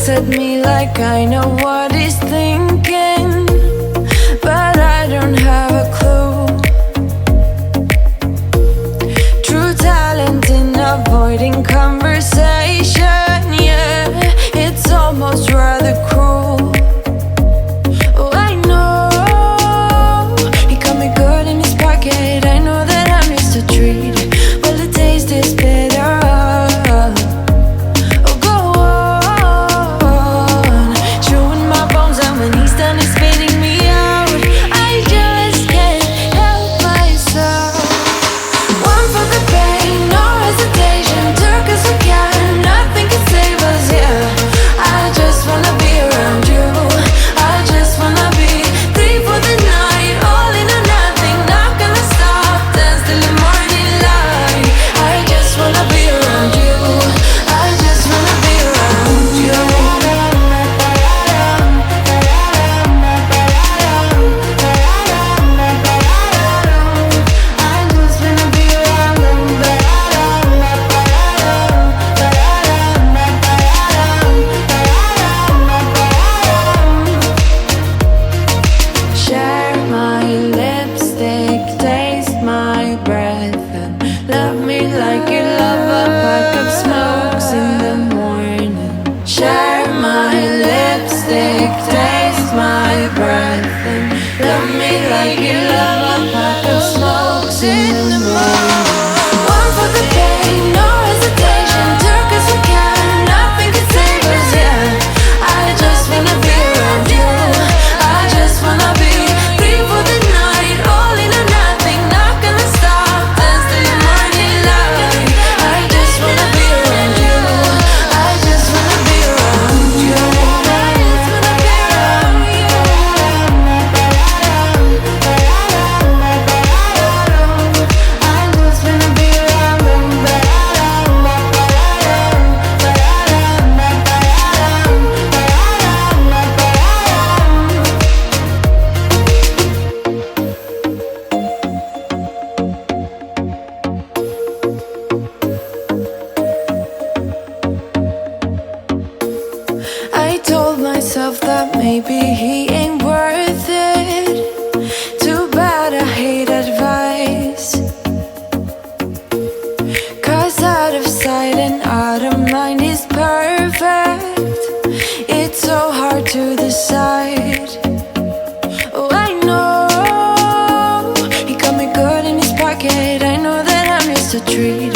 looks at me like I know what he's thinking, but I don't have a clue. True talent in avoiding conversation, yeah, it's almost rather cruel. Oh, I know he got me good in his pocket. I know that I'm used to treat. Well, the taste is bitter. Oh, go on, chewing my bones, and when he's done, he's spitting me out. I just can't help myself. One for the pain, no hesitation. Took us again, nothing can save us, yeah. I just wanna be around you. I just wanna be three for the night, all in or nothing. Not gonna stop, dance till the morning light. I just wanna be around you. I just wanna be around you. I just wanna be around you. Share my lipstick, taste my breath, and love me like you love a pack of smokes in the morning. Share my lipstick, taste my breath, and love me like you love a pack of smokes in the morning. One for the pain, no hesitation. Took us again, nothing can save us, yeah. I just wanna be around you. I just wanna be three for the night, all in or nothing. Not gonna stop, dance till the morning light. I just wanna be around you. I just wanna be around you. I just wanna be around you. I just wanna be around you. I told myself that maybe he ain't worth it. Too bad I hate advice, 'cause out of sight and out of mind is perfect. It's so hard to decide. Oh, I know he got me good in his pocket. I know that I'm used to treat.